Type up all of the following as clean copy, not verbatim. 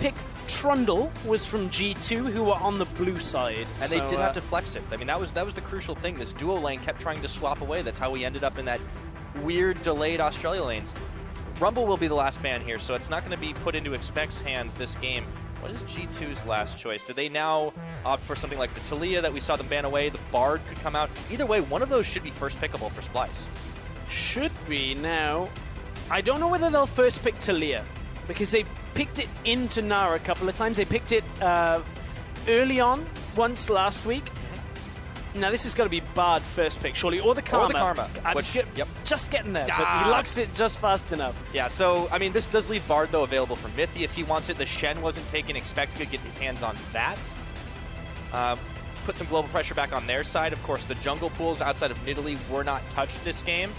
pick Trundle was from G2, who were on the blue side. And they did have to flex it. I mean, that was the crucial thing. This duo lane kept trying to swap away. That's how we ended up in that weird delayed Australia lanes. Rumble will be the last ban here, so it's not going to be put into Expect's hands this game. What is G2's last choice? Do they now opt for something like the Taliyah that we saw them ban away? The Bard could come out. Either way, one of those should be first pickable for Splyce. Should be. Now, I don't know whether they'll first pick Taliyah, because they picked it into Nara a couple of times. They picked it early on once last week. Now, this has got to be Bard first pick, surely, or the Karma. Or the Karma. I'm just getting there, but he locks it just fast enough. Yeah, so, I mean, this does leave Bard, though, available for Mithy if he wants it. The Shen wasn't taken. Expect could get his hands on that. Put some global pressure back on their side. Of course, the jungle pools outside of Nidalee were not touched this game.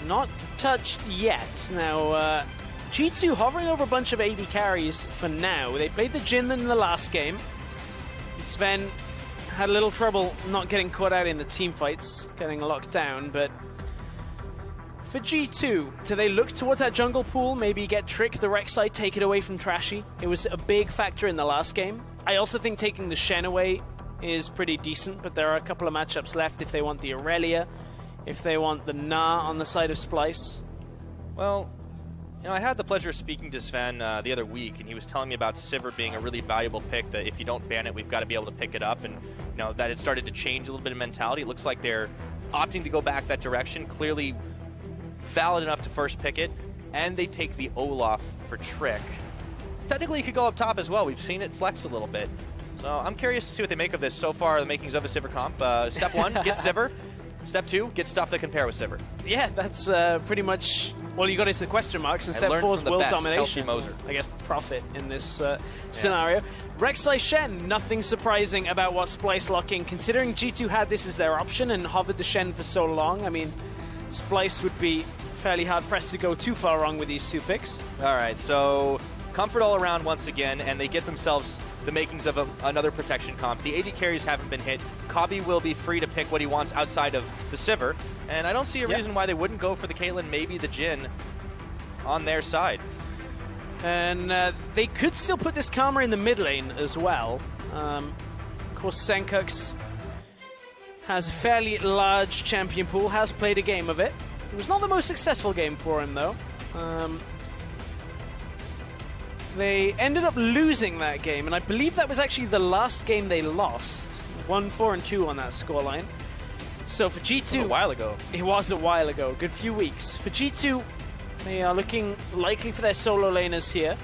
Not touched yet. Now, G2 hovering over a bunch of AD carries for now. They played the Jhin in the last game. Zven had a little trouble not getting caught out in the team fights, getting locked down, but for G2, do they look towards that jungle pool, maybe get Trick, the Rek'Sai, take it away from Trashy? It was a big factor in the last game. I also think taking the Shen away is pretty decent, but there are a couple of matchups left if they want the Aurelia, if they want the Na on the side of Splyce. Well, you know, I had the pleasure of speaking to Zven the other week, and he was telling me about Sivir being a really valuable pick, that if you don't ban it, we've got to be able to pick it up, and you know, that it started to change a little bit of mentality. It looks like they're opting to go back that direction, clearly valid enough to first pick it, and they take the Olaf for Trick. Technically, it could go up top as well. We've seen it flex a little bit. So I'm curious to see what they make of this. So far, the makings of a Sivir comp. Step 1, get Sivir. Step 2, get stuff that can pair with Sivir. Yeah, that's pretty much... Well, you got into the question marks, and step 4 is world domination. I guess profit in this scenario. Rek'Sai Shen, nothing surprising about what Splyce locking, considering G2 had this as their option and hovered the Shen for so long. I mean, Splyce would be fairly hard-pressed to go too far wrong with these 2 picks. All right, so comfort all around once again, and they get themselves the makings of another protection comp. The AD carries haven't been hit. Kobbe will be free to pick what he wants outside of the Sivir, and I don't see a reason why they wouldn't go for the Caitlyn, maybe the Jhin on their side. And they could still put this Karma in the mid lane as well. Of course, Sencux has a fairly large champion pool, has played a game of it. It was not the most successful game for him, though. They ended up losing that game, and I believe that was actually the last game they lost. 1-4-2 on that scoreline. So for G2... It was a while ago. It was a while ago, good few weeks. For G2, they are looking likely for their solo laners here.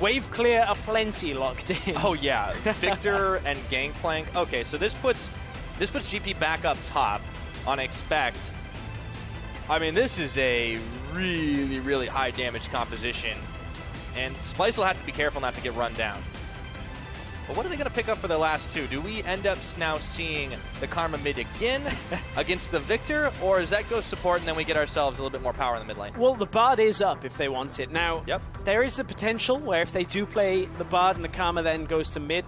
Wave clear aplenty locked in. Oh yeah, Victor and Gangplank. Okay, so this puts GP back up top on Expect. I mean, this is a really, really high damage composition. And Splyce will have to be careful not to get run down. But what are they going to pick up for their last 2? Do we end up now seeing the Karma mid again against the Victor? Or does that go support and then we get ourselves a little bit more power in the mid lane? Well, the Bard is up if they want it. Now, there is a potential where if they do play the Bard and the Karma then goes to mid,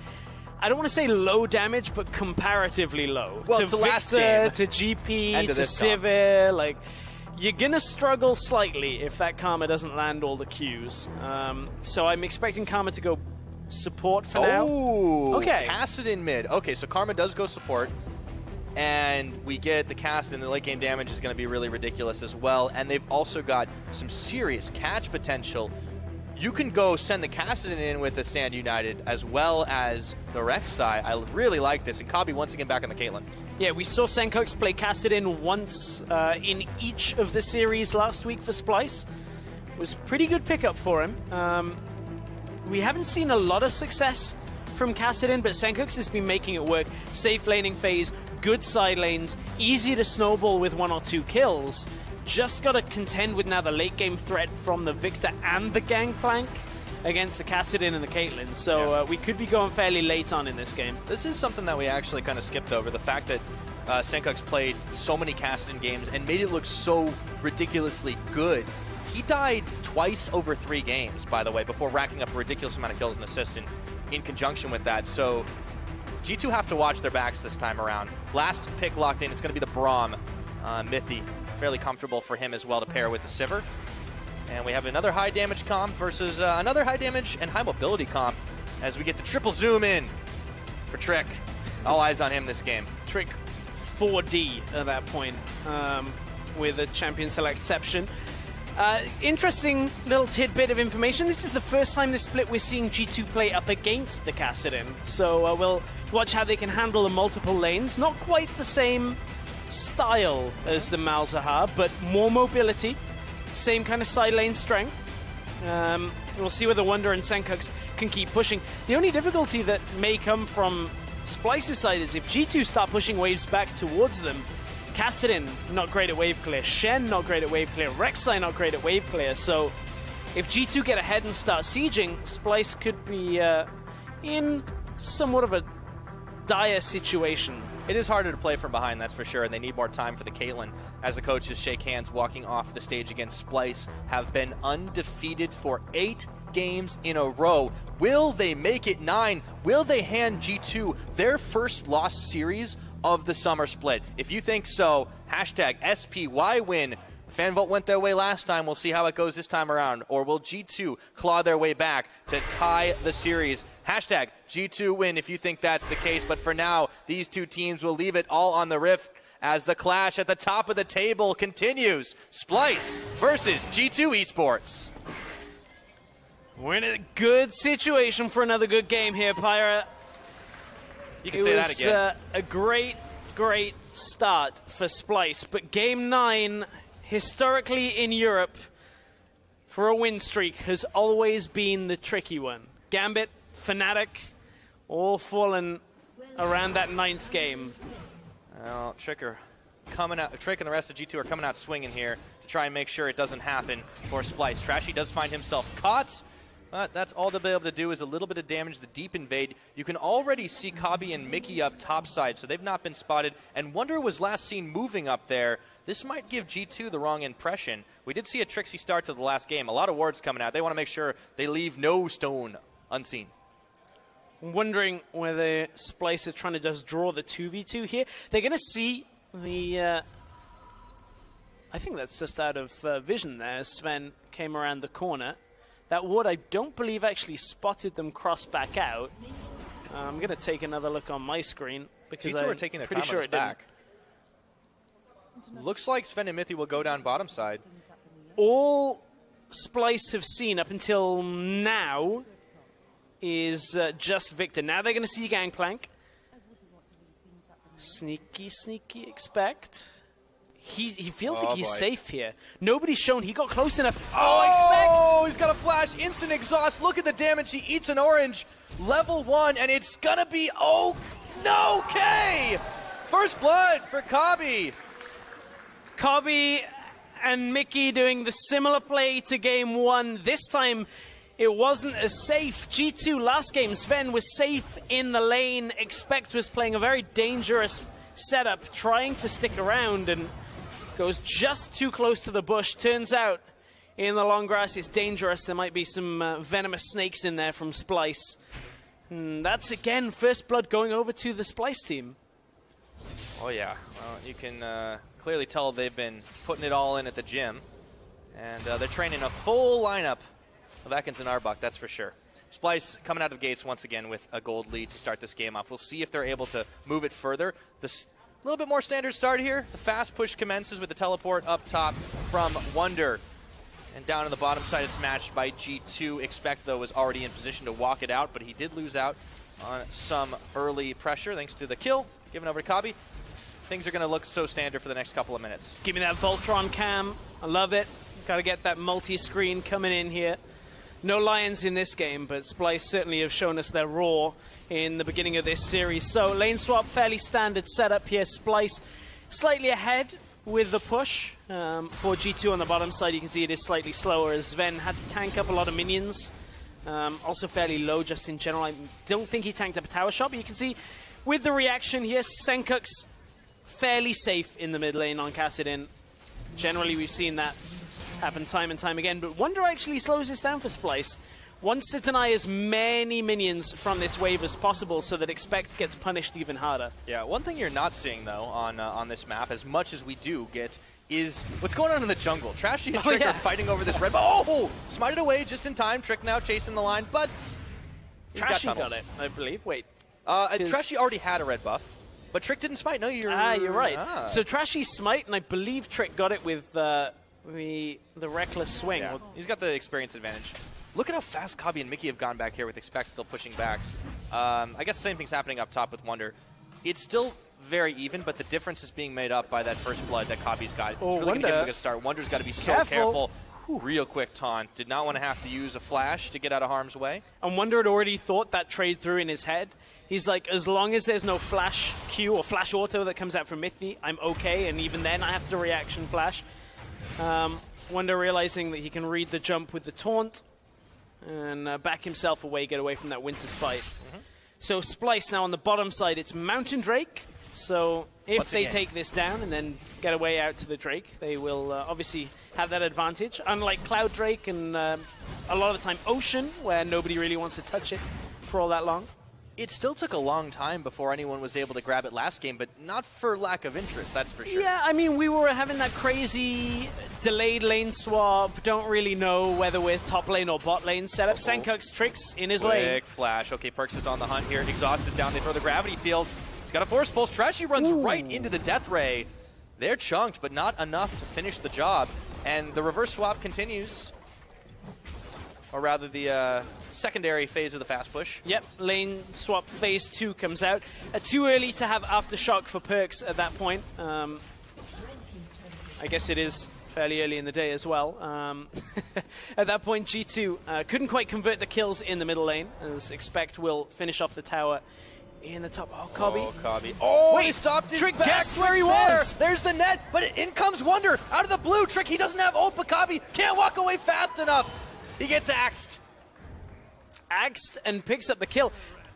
I don't want to say low damage, but comparatively low. Well, to Victor, last game. To GP, to Sivir, like... You're going to struggle slightly if that Karma doesn't land all the Qs. So I'm expecting Karma to go support for now. Oh, okay. Kassadin mid. Okay, so Karma does go support. And we get the Kassadin. The late game damage is going to be really ridiculous as well. And they've also got some serious catch potential. You can go send the Kassadin in with the Stand United as well as the Rek'Sai. I really like this. And Kobbe once again back on the Caitlyn. Yeah, we saw Sencux play Kassadin once in each of the series last week for Splyce. It was a pretty good pickup for him. We haven't seen a lot of success from Kassadin, but Sencux has been making it work. Safe laning phase, good side lanes, easy to snowball with 1 or 2 kills. Just got to contend with now the late game threat from the Victor and the Gangplank against the Kassadin and the Caitlyn. So we could be going fairly late on in this game. This is something that we actually kind of skipped over. The fact that Sencux played so many Kassadin games and made it look so ridiculously good. He died twice over 3 games, by the way, before racking up a ridiculous amount of kills and assists in conjunction with that. So G2 have to watch their backs this time around. Last pick locked in, it's going to be the Braum. Mithy, fairly comfortable for him as well to pair with the Sivir. And we have another high damage comp versus another high damage and high mobility comp as we get the triple zoom in for Trick. All eyes on him this game. Trick 4D at that point with a champion selectception. Interesting little tidbit of information. This is the first time this split we're seeing G2 play up against the Kassadin. So we'll watch how they can handle the multiple lanes. Not quite the same style as the Malzahar, but more mobility. Same kind of side lane strength. We'll see whether Wunder and Sencux can keep pushing. The only difficulty that may come from Splyce's side is if G2 start pushing waves back towards them, Kassadin not great at wave clear, Shen not great at wave clear, Rek'Sai not great at wave clear, so if G2 get ahead and start sieging, Splyce could be in somewhat of a dire situation. It is harder to play from behind, that's for sure, and they need more time for the Caitlyn. As the coaches shake hands walking off the stage against Splyce, have been undefeated for 8 games in a row. Will they make it 9? Will they hand G2 their first lost series of the summer split? If you think so, hashtag SPYWin. FanVote went their way last time. We'll see how it goes this time around. Or will G2 claw their way back to tie the series? Hashtag G2 win if you think that's the case. But for now, these two teams will leave it all on the rift as the clash at the top of the table continues. Splyce versus G2 Esports. We're in a good situation for another good game here, Pyra. You can say that again. It was a great start for Splyce, but Game 9, historically in Europe, for a win streak, has always been the tricky one. Gambit, Fnatic, all fallen around that 9th game. Well, Trick and the rest of G2 are coming out swinging here to try and make sure it doesn't happen for Splyce. Trashy does find himself caught. But that's all they'll be able to do is a little bit of damage, the deep invade. You can already see Kobbe and Mithy up topside, so they've not been spotted. And Wunder was last seen moving up there. This might give G2 the wrong impression. We did see a tricksy start to the last game. A lot of wards coming out. They want to make sure they leave no stone unseen. I'm wondering whether Splyce are trying to just draw the 2v2 here. They're going to see the... I think that's just out of vision there. Zven came around the corner. That ward, I don't believe, actually spotted them cross back out. I'm going to take another look on my screen because G2 are taking their time on this back. Looks like Zven and Mithy will go down bottom side. All Splyce have seen up until now is just Victor. Now they're going to see Gangplank. Sneaky expect. He feels like he's safe here. Nobody's shown he got close enough. Oh, he's got a flash. Instant exhaust. Look at the damage. He eats an orange. Level 1, and it's going to be... Oh, no, K! First blood for Kobbe. Kobbe and Mikyx doing the similar play to Game 1. This time, it wasn't as safe. G2 last game, Zven was safe in the lane. Expect was playing a very dangerous setup, trying to stick around, and goes just too close to the bush. Turns out, in the long grass, it's dangerous. There might be some venomous snakes in there from Splyce. And that's, again, first blood going over to the Splyce team. Oh, yeah. Well, you can clearly tell they've been putting it all in at the gym. And they're training a full lineup of Ekans and Arbok, that's for sure. Splyce coming out of the gates once again with a gold lead to start this game off. We'll see if they're able to move it further. A little bit more standard start here. The fast push commences with the teleport up top from Wunder. And down on the bottom side, it's matched by G2. Expect, though, was already in position to walk it out, but he did lose out on some early pressure thanks to the kill given over to Kobbe. Things are going to look so standard for the next couple of minutes. Give me that Voltron cam. I love it. Got to get that multi-screen coming in here. No Lions in this game, but Splyce certainly have shown us their raw in the beginning of this series. So lane swap, fairly standard setup here. Splyce slightly ahead with the push. For G2 on the bottom side, you can see it is slightly slower as Zven had to tank up a lot of minions. Also fairly low just in general. I don't think he tanked up a tower shot, but you can see with the reaction here, Sencux fairly safe in the mid lane on Kassadin. Generally, we've seen that happen time and time again, but Wunder actually slows this down for Splyce. Wants to deny as many minions from this wave as possible so that Expect gets punished even harder. Yeah, one thing you're not seeing, though, on this map, as much as we do get is what's going on in the jungle. Trashy and Trick are fighting over this red buff. Oh! Smited away just in time. Trick now chasing the line, but Trashy got it, I believe. Wait. Trashy already had a red buff, but Trick didn't smite. No, you're right. So Trashy smite, and I believe Trick got it with the reckless swing. Yeah. He's got the experience advantage. Look at how fast Kobbe and Mikyx have gone back here with Expect still pushing back. I guess the same thing's happening up top with Wunder. It's still very even, but the difference is being made up by that first blood that Kobbe's got. Oh, it's really going to give him a good start. Wunder's got to be so careful. Real quick taunt. Did not want to have to use a flash to get out of harm's way. And Wunder had already thought that trade through in his head. He's like, as long as there's no flash Q or flash auto that comes out from Mithy, I'm okay, and even then I have to reaction flash. Wunder realizing that he can read the jump with the taunt and back himself away, get away from that Winter Spite. So Splice now on the bottom side, it's Mountain Drake. So if they take this down and then get away out to the Drake, they will obviously have that advantage. Unlike Cloud Drake and a lot of the time Ocean, where nobody really wants to touch it for all that long. It still took a long time before anyone was able to grab it last game, but not for lack of interest, that's for sure. Yeah, I mean, we were having that crazy delayed lane swap, don't really know whether we're top lane or bot lane setup. Sencux tricks in his lane. Quick flash. Okay, Perkz is on the hunt here. Exhaust is down. They throw the gravity field. He's got a force pulse. Trashy runs right into the death ray. They're chunked, but not enough to finish the job. And the reverse swap continues. Or rather, the secondary phase of the fast push. Yep, lane swap phase 2 comes out. Too early to have aftershock for Perkz at that point. I guess it is fairly early in the day as well. At that point, G2 couldn't quite convert the kills in the middle lane, as Expect will finish off the tower in the top. Oh, Kobbe. Oh, Kobbe. Oh, wait, he stopped his Trick back. guessed where he was. There's the net, but in comes Wunder out of the blue. Trick, he doesn't have ult, but Kobbe can't walk away fast enough. He gets axed. Axed and picks up the kill.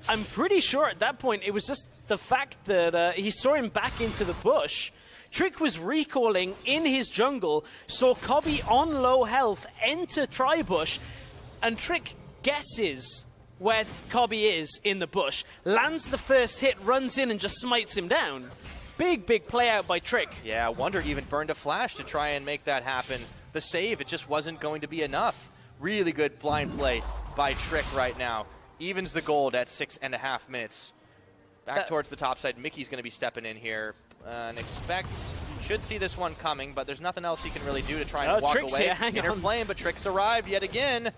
I'm pretty sure at that point it was just the fact that he saw him back into the bush. Trick was recalling in his jungle, saw Kobbe on low health enter Tribush, and Trick guesses where Kobbe is in the bush, lands the first hit, runs in and just smites him down. Big play out by Trick. Yeah, Wunder even burned a flash to try and make that happen. The save, it just wasn't going to be enough. Really good blind play by Trick right now. Evens the gold at 6.5 minutes. Back towards the top side. Miky's going to be stepping in here. And Expect should see this one coming, but there's nothing else he can really do to try and walk Trick's away. Hang Inner on. flame, but Trick's arrived yet again.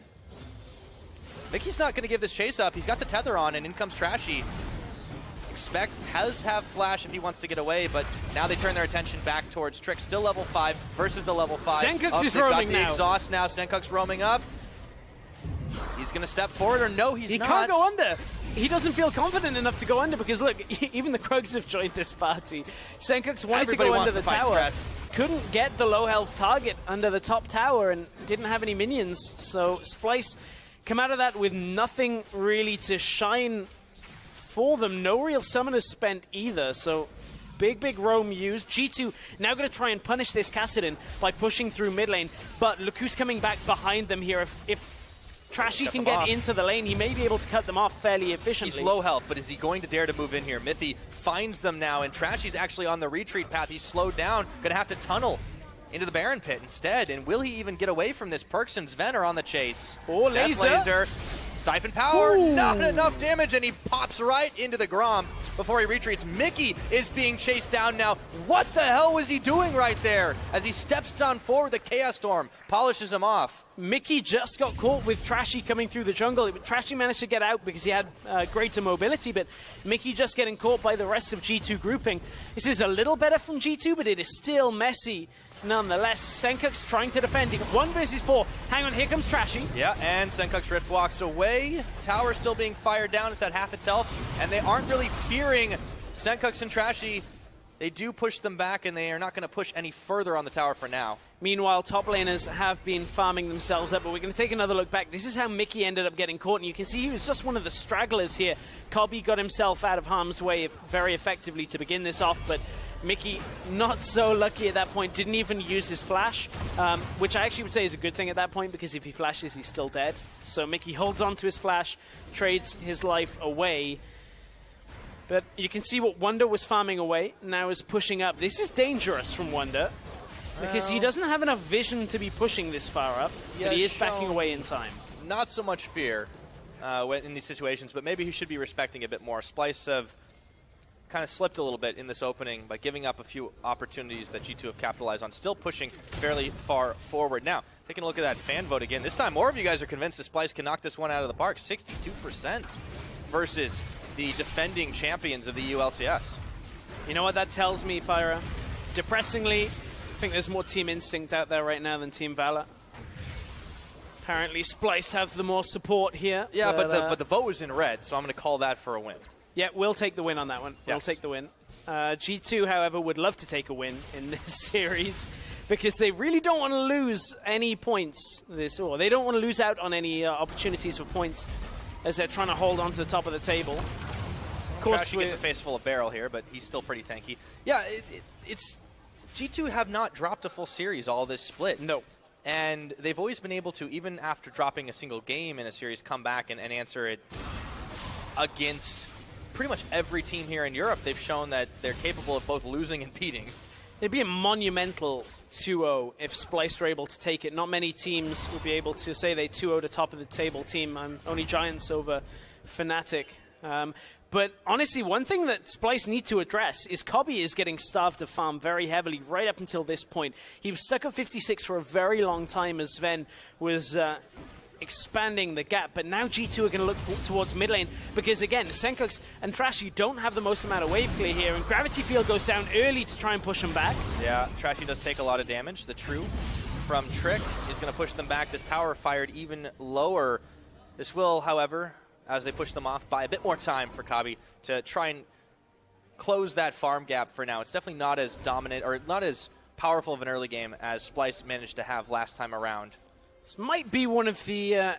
Miky's not going to give this chase up. He's got the tether on, and in comes Trashy. Expect has flash if he wants to get away, but now they turn their attention back towards Trick. Still level 5 versus the level 5. Sencux is roaming got the now. Exhaust now. Sencux roaming up. He's going to step forward, or no, he's not. He can't go under. He doesn't feel confident enough to go under because, look, even the Krugs have joined this party. Sencux wanted to go under the tower. Stress. Couldn't get the low health target under the top tower and didn't have any minions. So Splice come out of that with nothing really to shine for them. No real summoners spent either. So big roam used. G2 now going to try and punish this Kassadin by pushing through mid lane. But look who's coming back behind them here. If Trashy can get into the lane, he may be able to cut them off fairly efficiently. He's low health, but is he going to dare to move in here? Mithy finds them now, and Trashy's actually on the retreat path. He's slowed down, going to have to tunnel into the Baron Pit instead. And will he even get away from this? Perkz and Zven are on the chase. Oh, laser. Siphon power, Ooh. not enough damage, and he pops right into the Grom before he retreats. Miky is being chased down now. What the hell was he doing right there? As he steps down forward, the Chaos Storm polishes him off. Miky just got caught with Trashy coming through the jungle. Trashy managed to get out because he had greater mobility, but Miky just getting caught by the rest of G2 grouping. This is a little better from G2, but it is still messy. Nonetheless, Sencux trying to defend. 1 versus 4. Hang on, here comes Trashy. Yeah, and Sencux Rift walks away. Tower still being fired down. It's at half its health, and they aren't really fearing Sencux and Trashy. They do push them back, and they are not going to push any further on the tower for now. Meanwhile, top laners have been farming themselves up, but we're going to take another look back. This is how Miky ended up getting caught, and you can see he was just one of the stragglers here. Kobbe got himself out of harm's way very effectively to begin this off, but Miky, not so lucky at that point, didn't even use his flash, which I actually would say is a good thing at that point, because if he flashes, he's still dead. So Miky holds on to his flash, trades his life away. But you can see what Wunder was farming away, now is pushing up. This is dangerous from Wunder. Because he doesn't have enough vision to be pushing this far up, but he is backing away in time. Not so much fear in these situations, but maybe he should be respecting a bit more. Splyce have kind of slipped a little bit in this opening by giving up a few opportunities that G2 have capitalized on, still pushing fairly far forward. Now, taking a look at that fan vote again, this time more of you guys are convinced that Splyce can knock this one out of the park. 62% versus the defending champions of the ULCS. You know what that tells me, Pyra? Depressingly, I think there's more Team Instinct out there right now than Team Valor. Apparently, Splyce have the more support here. Yeah, but the vote was in red, so I'm going to call that for a win. Yeah, we'll take the win on that one. Yes. We'll take the win. G2, however, would love to take a win in this series because they really don't want to lose any points. Or they don't want to lose out on any opportunities for points as they're trying to hold on to the top of the table. Of course, Trashy gets a face full of barrel here, but he's still pretty tanky. Yeah, it's G2 have not dropped a full series all this split. No. And they've always been able to, even after dropping a single game in a series, come back and answer it against pretty much every team here in Europe. They've shown that they're capable of both losing and beating. It'd be a monumental 2-0 if Splyce were able to take it. Not many teams would be able to say they 2-0'd a top of the table team. Only Giants over Fnatic. But honestly, one thing that Splyce need to address is Kobbe is getting starved of farm very heavily right up until this point. He was stuck at 56 for a very long time as Zven was expanding the gap, but now G2 are going to look towards mid lane because, again, Sencux and Trashy don't have the most amount of wave clear here, and Gravity Field goes down early to try and push them back. Yeah, Trashy does take a lot of damage. The True from Trick is going to push them back. This tower fired even lower. This will, however, as they push them off, buy a bit more time for Kobbe to try and close that farm gap for now. It's definitely not as dominant or not as powerful of an early game as Splyce managed to have last time around. This might be one of the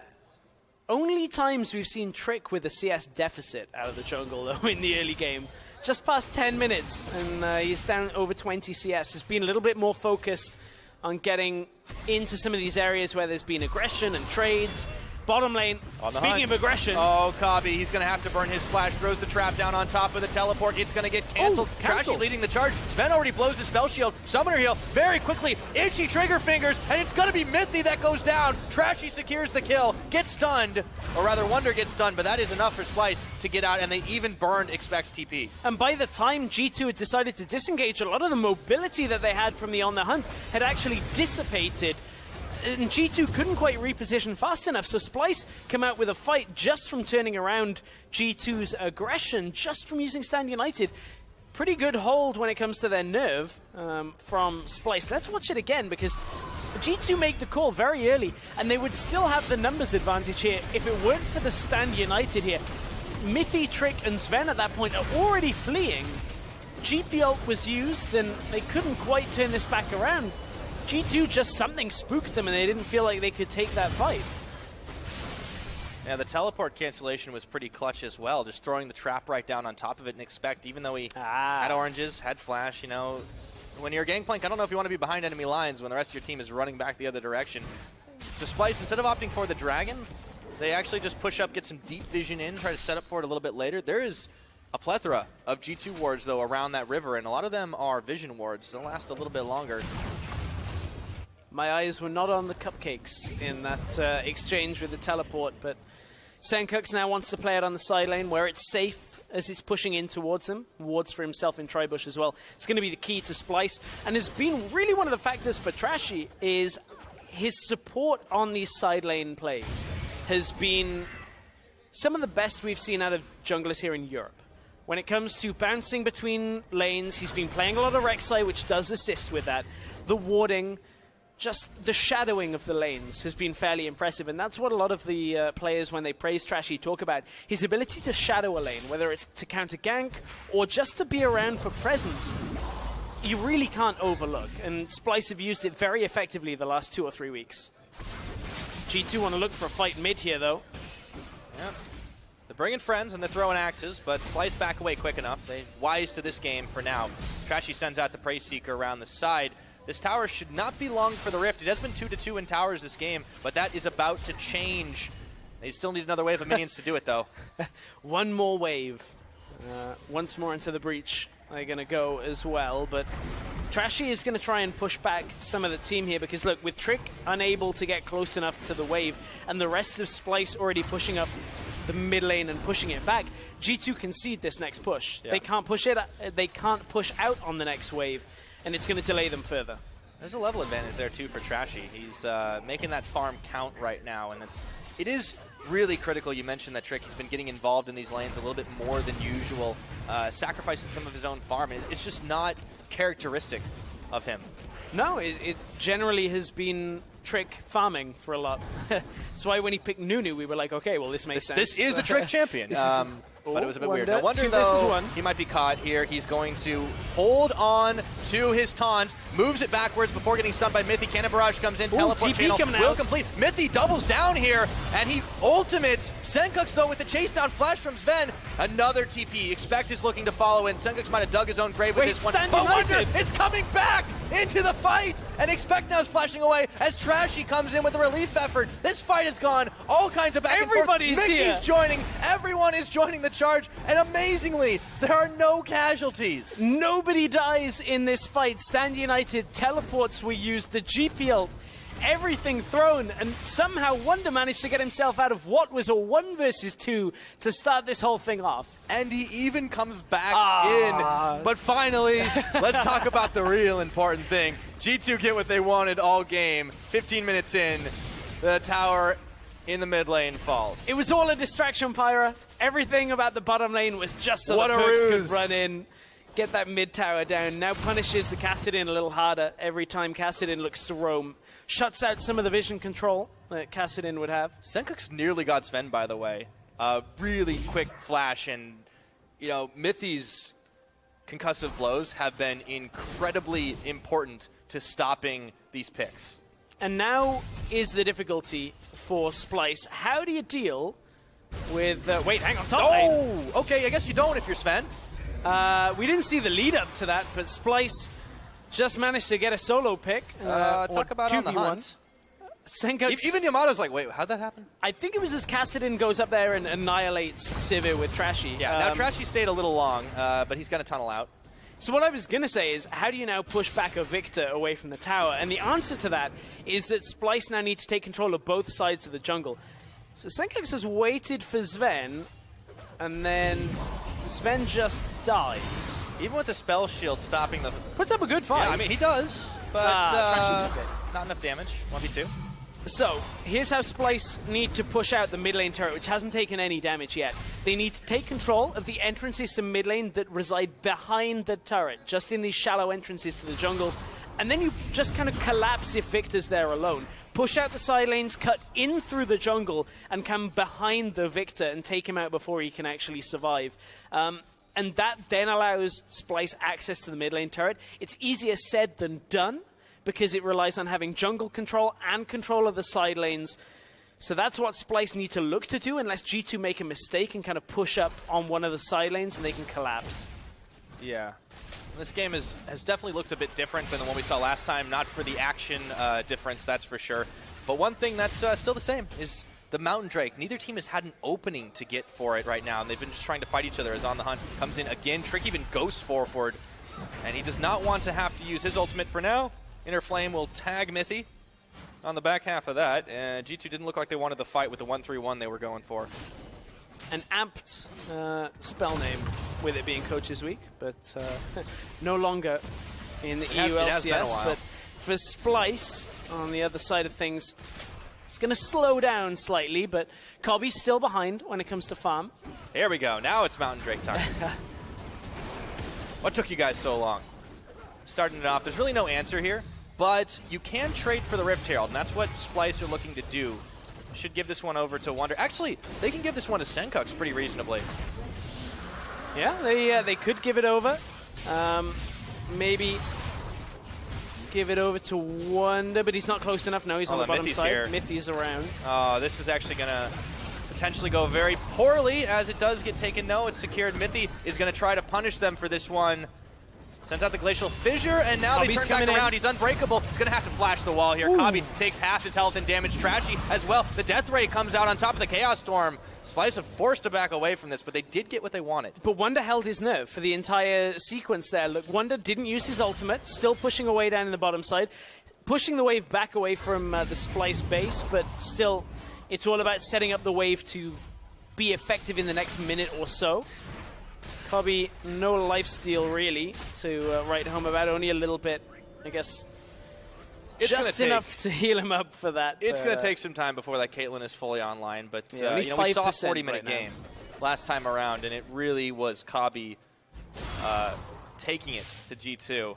only times we've seen Trick with a CS deficit out of the jungle, though, in the early game. Just past 10 minutes, and he's down over 20 CS. He's been a little bit more focused on getting into some of these areas where there's been aggression and trades. Bottom lane, speaking of aggression. Oh, Kobbe, he's going to have to burn his flash, throws the trap down on top of the teleport. It's going to get canceled. Trashy leading the charge. Zven already blows his spell shield. Summoner heal very quickly. Itchy trigger fingers, and it's going to be Mithy that goes down. Trashy secures the kill, gets stunned, or rather Wunder gets stunned, but that is enough for Splyce to get out, and they even burned Expect's TP. And by the time G2 had decided to disengage, a lot of the mobility that they had from the On The Hunt had actually dissipated. And G2 couldn't quite reposition fast enough, so Splyce come out with a fight just from turning around G2's aggression, just from using Stand United. Pretty good hold when it comes to their nerve from Splyce. Let's watch it again, because G2 make the call very early, and they would still have the numbers advantage here if it weren't for the Stand United here. Mithy, Trick, and Zven at that point are already fleeing. GP ult was used, and they couldn't quite turn this back around. G2 just something spooked them and they didn't feel like they could take that fight. Yeah, the teleport cancellation was pretty clutch as well, just throwing the trap right down on top of it and Expect, even though he had oranges, had flash, you know. When you're Gangplank, I don't know if you want to be behind enemy lines when the rest of your team is running back the other direction. So Splyce, instead of opting for the dragon, they actually just push up, get some deep vision in, try to set up for it a little bit later. There is a plethora of G2 wards, though, around that river, and a lot of them are vision wards. They'll last a little bit longer. My eyes were not on the cupcakes in that exchange with the teleport, but Sencux now wants to play it on the side lane where it's safe as it's pushing in towards them. Wards for himself in Tribush as well. It's going to be the key to Splyce, and has been really one of the factors for Trashy is his support on these side lane plays has been some of the best we've seen out of junglers here in Europe. When it comes to bouncing between lanes, he's been playing a lot of Rek'Sai, which does assist with that. The warding, just the shadowing of the lanes has been fairly impressive, and that's what a lot of the players, when they praise Trashy, talk about. His ability to shadow a lane, whether it's to counter gank or just to be around for presence, you really can't overlook, and Splyce have used it very effectively the last 2 or 3 weeks. G2 want to look for a fight mid here, though. Yeah. They're bringing friends and they're throwing axes, but Splyce back away quick enough. They're wise to this game for now. Trashy sends out the Prey Seeker around the side. This tower should not be long for the Rift. It has been 2-2 in towers this game, but that is about to change. They still need another wave of minions to do it, though. One more wave. Once more into the breach. They're going to go as well, but Trashy is going to try and push back some of the team here because, look, with Trick unable to get close enough to the wave and the rest of Splyce already pushing up the mid lane and pushing it back, G2 concede this next push. Yeah. They can't push it. They can't push out on the next wave, and it's going to delay them further. There's a level advantage there, too, for Trashy. He's making that farm count right now, and it is really critical. You mentioned that Trick. He's been getting involved in these lanes a little bit more than usual, sacrificing some of his own farm. And it's just not characteristic of him. No, it generally has been Trick farming for a lot. That's why when he picked Nunu, we were like, okay, well, this makes sense. This is a Trick champion. But it was a bit weird. No wonder, though, he might be caught here. He's going to hold on to his taunt, moves it backwards before getting stunned by Mithy. Cannon Barrage comes in, teleport channel will complete. Mithy doubles down here, and he ultimates. Sencux, though, with the chase down flash from Zven. Another TP. Expect is looking to follow in. Sencux might have dug his own grave with this one. But Wunder is coming back into the fight, and Expect now is flashing away as Trashy comes in with a relief effort. This fight has gone all kinds of back and forth. Mikyx joining. Everyone is joining the charge, and amazingly, there are no casualties. Nobody dies in this fight. Stand United teleports were used, the GP ult, everything thrown, and somehow Wunder managed to get himself out of what was a 1 versus 2 to start this whole thing off. And he even comes back in. But finally, let's talk about the real important thing. G2 get what they wanted all game. 15 minutes in, the tower in the mid lane falls. It was all a distraction, Pyra. Everything about the bottom lane was just so that Perkz could run in, get that mid tower down. Now punishes the Kassadin a little harder every time Kassadin looks to roam. Shuts out some of the vision control that Kassadin would have. Sencux nearly got Zven, by the way. Really quick flash, and Mithy's concussive blows have been incredibly important to stopping these picks. And now is the difficulty for Splyce. How do you deal with... wait, hang on, top lane. Oh, okay, I guess you don't if you're Zven. We didn't see the lead up to that, but Splyce just managed to get a solo pick. Talk about 2v1. On the hunt. Sencux, even Yamato's like, wait, how'd that happen? I think it was as Kassadin goes up there and annihilates Sivir with Trashy. Yeah, now Trashy stayed a little long, but he's going to tunnel out. So what I was going to say is, how do you now push back a Victor away from the tower? And the answer to that is that Splyce now need to take control of both sides of the jungle. So Sencux has waited for Zven, and then Zven just dies. Even with the spell shield stopping the... Puts up a good fight. Yeah, I mean, he does, but not enough damage. 1v2. So, here's how Splyce need to push out the mid lane turret, which hasn't taken any damage yet. They need to take control of the entrances to mid lane that reside behind the turret, just in these shallow entrances to the jungles. And then you just kind of collapse if Victor's there alone. Push out the side lanes, cut in through the jungle, and come behind the Victor and take him out before he can actually survive. And that then allows Splyce access to the mid lane turret. It's easier said than done, because it relies on having jungle control and control of the side lanes. So that's what Splyce need to look to do, unless G2 make a mistake and kind of push up on one of the side lanes and they can collapse. Yeah. This game has definitely looked a bit different than the one we saw last time. Not for the action difference, that's for sure. But one thing that's still the same is the Mountain Drake. Neither team has had an opening to get for it right now, and they've been just trying to fight each other as On the Hunt comes in again. Trick even goes forward, and he does not want to have to use his ultimate for now. Inner Flame will tag Mithy on the back half of that. And G2 didn't look like they wanted the fight with the 1-3-1 they were going for. An apt spell name with it being Coach's Week, but no longer in the EU LCS. But for Splyce, on the other side of things, it's going to slow down slightly, but Kobbe's still behind when it comes to farm. Here we go. Now it's Mountain Drake time. What took you guys so long? Starting it off, there's really no answer here, but you can trade for the Rift Herald, and that's what Splyce are looking to do. Should give this one over to Wunder. Actually, they can give this one to Sencux pretty reasonably. Yeah, they could give it over. Maybe give it over to Wunder, but he's not close enough. No, he's on the bottom side. Here. Mithy's around. Oh, this is actually going to potentially go very poorly as it does get taken. No, it's secured. Mithy is going to try to punish them for this one. Sends out the Glacial Fissure, and now they turn back around. He's unbreakable. He's going to have to flash the wall here. Kobbe takes half his health and damage. Trashy as well. The Death Ray comes out on top of the Chaos Storm. Splyce have forced to back away from this, but they did get what they wanted. But Wunder held his nerve for the entire sequence there. Look, Wunder didn't use his ultimate, still pushing away down in the bottom side, pushing the wave back away from the Splyce base, but still, it's all about setting up the wave to be effective in the next minute or so. Kobbe, no lifesteal really to write home about, only a little bit, I guess. It's just enough to heal him up for that. It's going to take some time before that Caitlyn is fully online, but yeah, we saw a 40-minute game last time around, and it really was Kobbe taking it to G2.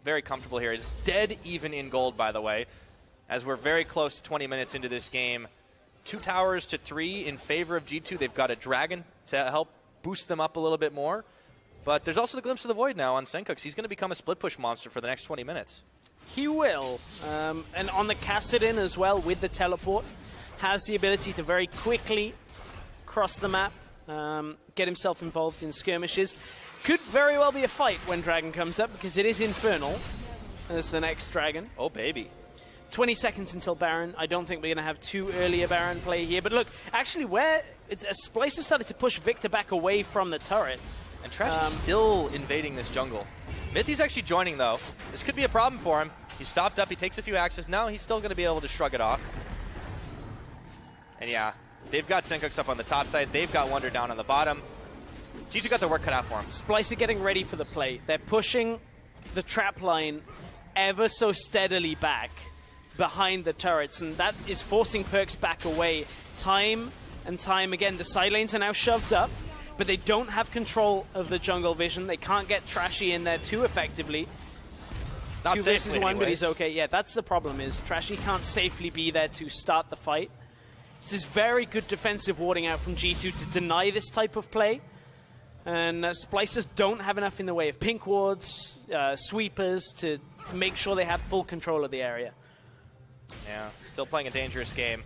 Very comfortable here. It's dead even in gold, by the way, as we're very close to 20 minutes into this game. 2 towers to 3 in favor of G2. They've got a dragon to help boost them up a little bit more, but there's also the glimpse of the void now on Sencux. He's going to become a split push monster for the next 20 minutes. He will. And on the Kassadin as well, with the teleport, has the ability to very quickly cross the map, get himself involved in skirmishes. Could very well be a fight when Dragon comes up, because it is Infernal as the next Dragon. Oh, baby. 20 seconds until Baron. I don't think we're going to have too early a Baron play here. But look, actually, Splyce has started to push Victor back away from the turret. And Trashy's still invading this jungle. Mithy's actually joining, though. This could be a problem for him. He stopped up. He takes a few axes. No, he's still going to be able to shrug it off. And yeah, they've got Sencux up on the top side. They've got Wunder down on the bottom. G2 got their work cut out for him. Splyce are getting ready for the play. They're pushing the trap line ever so steadily back behind the turrets, and that is forcing Perkz back away time and time again. The side lanes are now shoved up, but they don't have control of the jungle vision. They can't get Trashy in there too effectively. Not 2 versus 1, anyways. but he's okay. Yeah, that's the problem, is Trashy can't safely be there to start the fight. This is very good defensive warding out from G2 to deny this type of play. And Splicers don't have enough in the way of pink wards, sweepers, to make sure they have full control of the area. Yeah, still playing a dangerous game.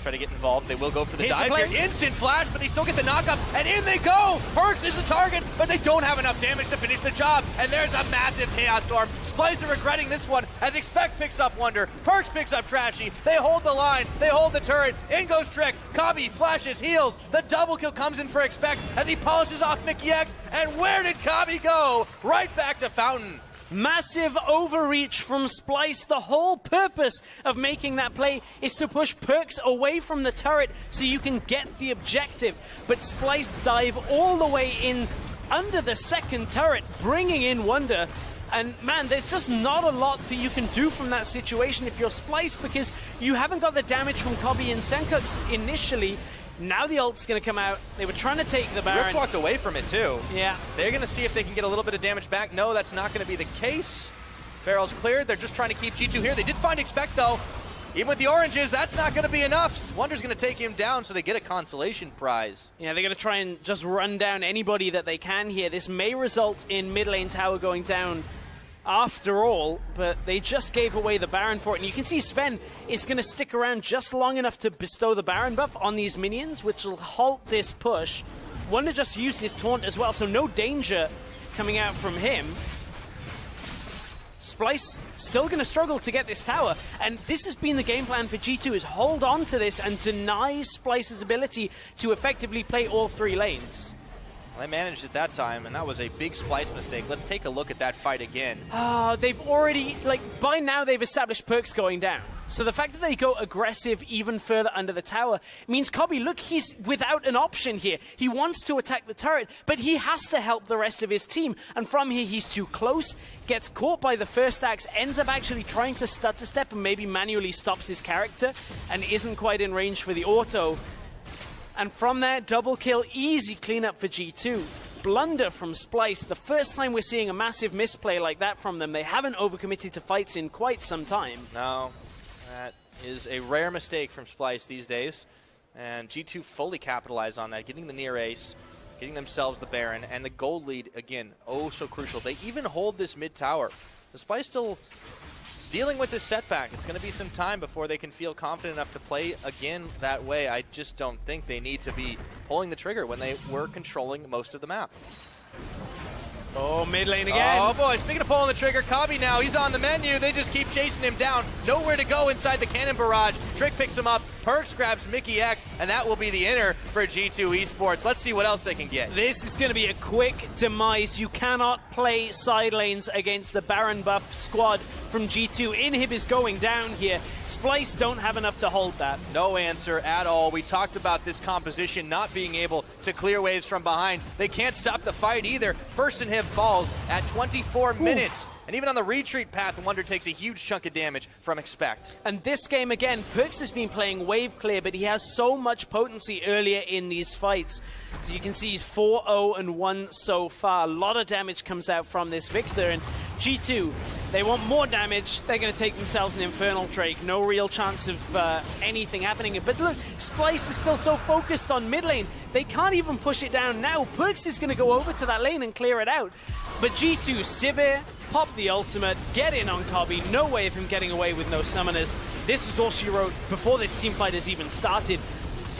Try to get involved. They will go for the Here's dive the here. Instant flash, but they still get the knockup, and in they go! Perkz is the target, but they don't have enough damage to finish the job, and there's a massive Chaos Storm. Splyce are regretting this one, as Expect picks up Wunder, Perkz picks up Trashy, they hold the line, they hold the turret, in goes Trick, Kobbe flashes, heals, the double kill comes in for Expect as he polishes off Mikyx, and where did Kobbe go? Right back to Fountain. Massive overreach from Splyce. The whole purpose of making that play is to push Perkz away from the turret so you can get the objective. But Splyce dive all the way in under the second turret, bringing in Wunder. And man, there's just not a lot that you can do from that situation if you're Splyce, because you haven't got the damage from Kobbe and Sencux initially. Now the ult's going to come out. They were trying to take the Baron. Rift walked away from it, too. Yeah. They're going to see if they can get a little bit of damage back. No, that's not going to be the case. Barrel's cleared. They're just trying to keep G2 here. They did find Expect, though. Even with the oranges, that's not going to be enough. Wunder's going to take him down, so they get a consolation prize. Yeah, they're going to try and just run down anybody that they can here. This may result in mid lane tower going down after all, but they just gave away the Baron for it. And you can see Zven is going to stick around just long enough to bestow the Baron buff on these minions, which will halt this push. Wunder just used his taunt as well, so no danger coming out from him. Splyce still going to struggle to get this tower, and this has been the game plan for G2, is hold on to this and deny Splyce's ability to effectively play all 3 lanes. They managed it that time, and that was a big Splyce mistake. Let's take a look at that fight again. They've already, by now they've established Perkz going down. So the fact that they go aggressive even further under the tower means Kobbe, look, he's without an option here. He wants to attack the turret, but he has to help the rest of his team. And from here, he's too close, gets caught by the first axe, ends up actually trying to stutter step and maybe manually stops his character and isn't quite in range for the auto. And from there, double kill, easy cleanup for G2. Blunder from Splyce, the first time we're seeing a massive misplay like that from them. They haven't overcommitted to fights in quite some time. No, that is a rare mistake from Splyce these days. And G2 fully capitalized on that, getting the near ace, getting themselves the Baron, and the gold lead, again, oh so crucial. They even hold this mid tower. The Splyce still dealing with this setback. It's going to be some time before they can feel confident enough to play again that way. I just don't think they need to be pulling the trigger when they were controlling most of the map. Oh, mid lane again. Oh boy, speaking of pulling the trigger, Kobbe now, he's on the menu. They just keep chasing him down. Nowhere to go inside the cannon barrage. Trick picks him up, Perkz grabs Mikyx, and that will be the inner for G2 Esports. Let's see what else they can get. This is going to be a quick demise. You cannot play side lanes against the Baron buff squad from G2. Inhib is going down here. Splyce don't have enough to hold that. No answer at all. We talked about this composition not being able to clear waves from behind. They can't stop the fight either. First Inhib falls at 24 minutes. And even on the retreat path, Wunder takes a huge chunk of damage from Expect. And this game again, Perkz has been playing wave clear, but he has so much potency earlier in these fights. So you can see he's 4-0 and 1 so far. A lot of damage comes out from this Victor. And G2, they want more damage. They're going to take themselves an Infernal Drake. No real chance of anything happening. But look, Splyce is still so focused on mid lane. They can't even push it down now. Perkz is going to go over to that lane and clear it out. But G2, Sivir, pop the ultimate, get in on Kobbe. No way of him getting away with no summoners. This was all she wrote before this teamfight has even started.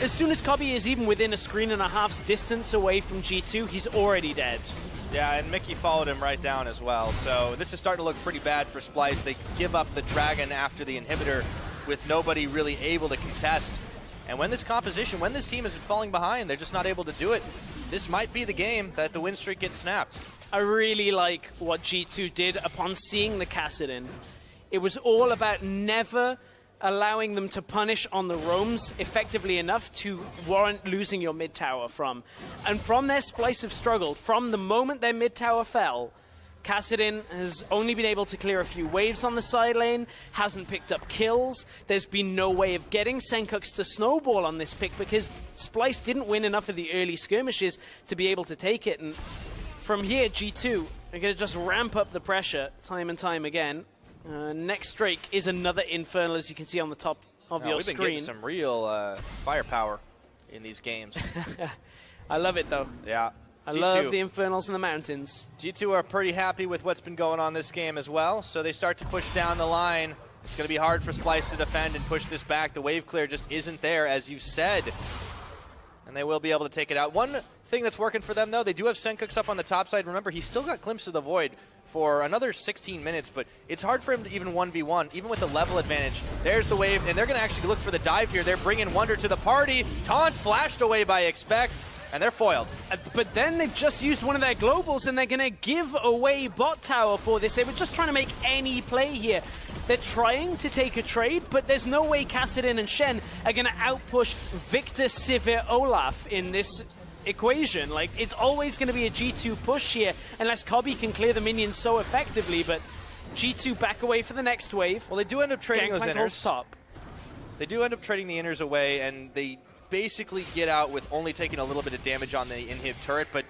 As soon as Kobbe is even within a screen and a half's distance away from G2, he's already dead. Yeah, and Mithy followed him right down as well. So this is starting to look pretty bad for Splyce. They give up the Dragon after the inhibitor with nobody really able to contest. And when this composition, when this team is falling behind, they're just not able to do it. This might be the game that the win streak gets snapped. I really like what G2 did upon seeing the Kassadin. It was all about never allowing them to punish on the roams effectively enough to warrant losing your mid tower from. And from their Splyce have struggled. From the moment their mid tower fell, Kassadin has only been able to clear a few waves on the side lane, hasn't picked up kills. There's been no way of getting Sencux to snowball on this pick because Splyce didn't win enough of the early skirmishes to be able to take it. And from here, G2 are going to just ramp up the pressure time and time again. Next Drake is another Infernal, as you can see on the top of your screen. We've been getting some real firepower in these games. I love it, though. Yeah. I G2. love the Infernals in the mountains. G2 are pretty happy with what's been going on this game as well, so they start to push down the line. It's going to be hard for Splyce to defend and push this back. The wave clear just isn't there, as you said. And they will be able to take it out. One thing that's working for them, though, they do have Sencux up on the top side. Remember, he's still got Glimpse of the Void for another 16 minutes, but it's hard for him to even 1v1, even with the level advantage. There's the wave, and they're going to actually look for the dive here. They're bringing Wunder to the party. Taunt flashed away by Expect, and they're foiled. But then they've just used one of their globals, and they're going to give away bot tower for this. They were just trying to make any play here. They're trying to take a trade, but there's no way Kassadin and Shen are going to outpush Victor, Sivir, Olaf in this equation. Like, it's always going to be a G2 push here unless Kobbe can clear the minions so effectively, but G2 back away for the next wave. Well, they do end up trading Gangplank those inners. Top. They do end up trading the inners away, and they basically get out with only taking a little bit of damage on the inhib turret, but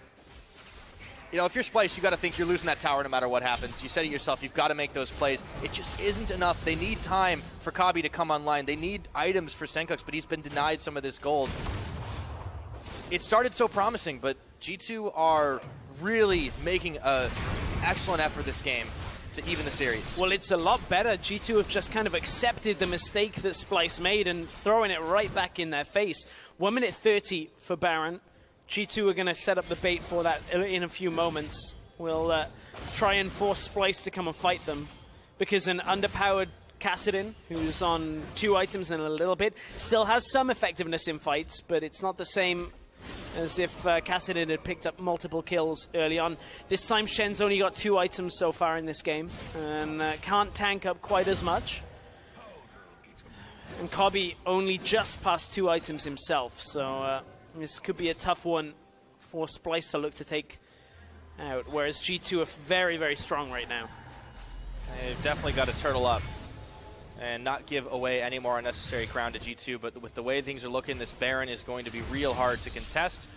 you know, if you're Splyce, you got to think you're losing that tower no matter what happens. You said it yourself, you've got to make those plays. It just isn't enough. They need time for Kobbe to come online. They need items for Sencux, but he's been denied some of this gold. It started so promising, but G2 are really making an excellent effort this game to even the series. Well, it's a lot better. G2 have just kind of accepted the mistake that Splyce made and throwing it right back in their face. 1 minute 30 for Baron. G2 are going to set up the bait for that in a few moments. We'll try and force Splyce to come and fight them, because an underpowered Kassadin, who's on 2 items in a little bit, still has some effectiveness in fights, but it's not the same as if Kassadin had picked up multiple kills early on. This time Shen's only got 2 items so far in this game, and can't tank up quite as much. And Kobbe only just passed 2 items himself, so this could be a tough one for Splyce to look to take out, whereas G2 are very, very strong right now. They've definitely got to turtle up and not give away any more unnecessary crown to G2, but with the way things are looking, this Baron is going to be real hard to contest.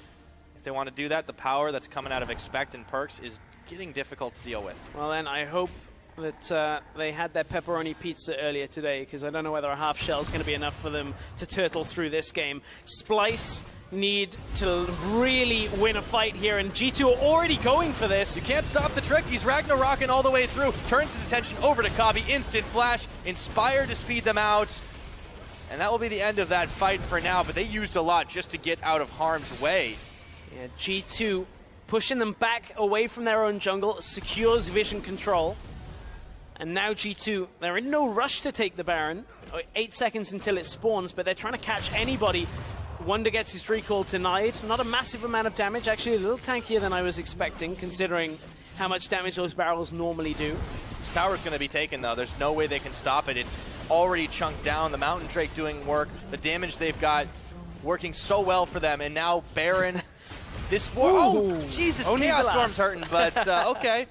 If they want to do that, the power that's coming out of Expect and Perkz is getting difficult to deal with. Well, then I hope that they had their pepperoni pizza earlier today, because I don't know whether a half shell is going to be enough for them to turtle through this game. Splyce need to really win a fight here, and G2 are already going for this. You can't stop the trick. He's Ragnaroking all the way through. Turns his attention over to Kobbe. Instant flash. Inspire to speed them out. And that will be the end of that fight for now, but they used a lot just to get out of harm's way. Yeah, G2 pushing them back away from their own jungle, secures vision control. And now G2, they're in no rush to take the Baron. 8 seconds until it spawns, but they're trying to catch anybody. Wunder gets his recall denied. Not a massive amount of damage, actually a little tankier than I was expecting, considering how much damage those barrels normally do. This tower's going to be taken, though. There's no way they can stop it. It's already chunked down. The Mountain Drake doing work. The damage they've got working so well for them. And now Baron, this war. Oh, Jesus, Chaos Storm's hurting, but okay.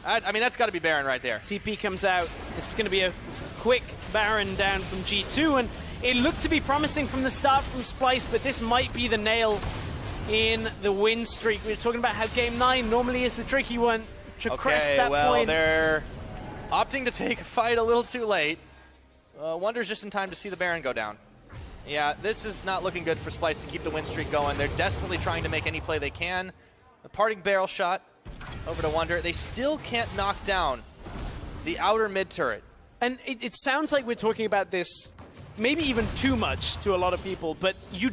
I mean, that's got to be Baron right there. TP comes out. This is going to be a quick Baron down from G2, and it looked to be promising from the start from Splyce, but this might be the nail in the win streak. We were talking about how Game 9 normally is the tricky one to crest that point. They're opting to take a fight a little too late. Wunder's just in time to see the Baron go down. Yeah, this is not looking good for Splyce to keep the win streak going. They're desperately trying to make any play they can. The parting barrel shot over to Wunder. They still can't knock down the outer mid turret. And it sounds like we're talking about this maybe even too much to a lot of people, but you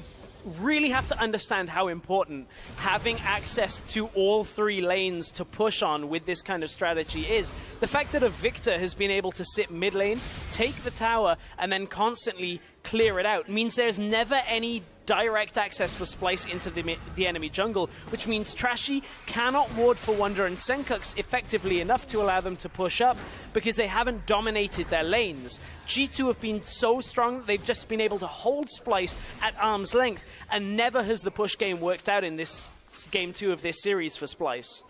really have to understand how important having access to all 3 lanes to push on with this kind of strategy is. The fact that a Victor has been able to sit mid lane, take the tower, and then constantly clear it out means there's never any direct access for Splyce into the enemy jungle, which means Trashy cannot ward for Wunder and Sencux effectively enough to allow them to push up because they haven't dominated their lanes. G2 have been so strong that they've just been able to hold Splyce at arm's length, and never has the push game worked out in this Game 2 of this series for Splyce.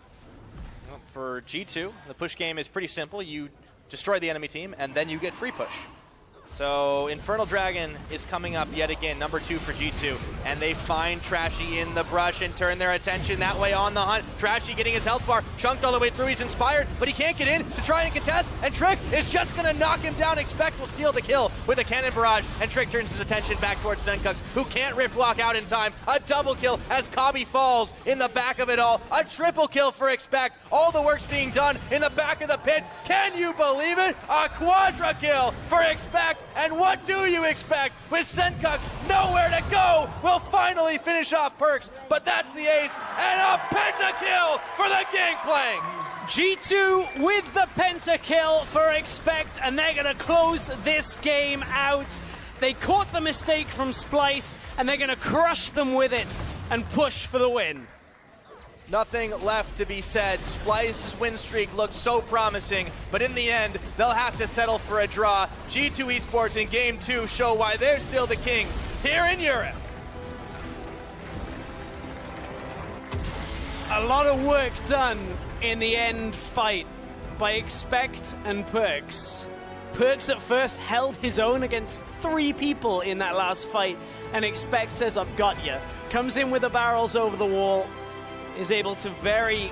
Well, for G2, the push game is pretty simple. You destroy the enemy team, and then you get free push. So Infernal Dragon is coming up yet again, number 2 for G2. And they find Trashy in the brush and turn their attention that way on the hunt. Trashy getting his health bar chunked all the way through. He's inspired, but he can't get in to try and contest. And Trick is just going to knock him down. Expect will steal the kill with a cannon barrage. And Trick turns his attention back towards Sencux, who can't rip walk out in time. A double kill as Kobbe falls in the back of it all. A triple kill for Expect. All the work's being done in the back of the pit. Can you believe it? A quadra kill for Expect. And what do you expect with Sencux nowhere to go? We'll finally finish off Perkz, but that's the ace, and a pentakill for the Gangplank. G2 with the pentakill for Expect, and they're going to close this game out. They caught the mistake from Splyce, and they're going to crush them with it and push for the win. Nothing left to be said. Splyce's win streak looked so promising, but in the end, they'll have to settle for a draw. G2 Esports in Game 2 show why they're still the kings here in Europe. A lot of work done in the end fight by Expect and Perkz. Perkz at first held his own against 3 people in that last fight, and Expect says, I've got you. Comes in with the barrels over the wall, is able to very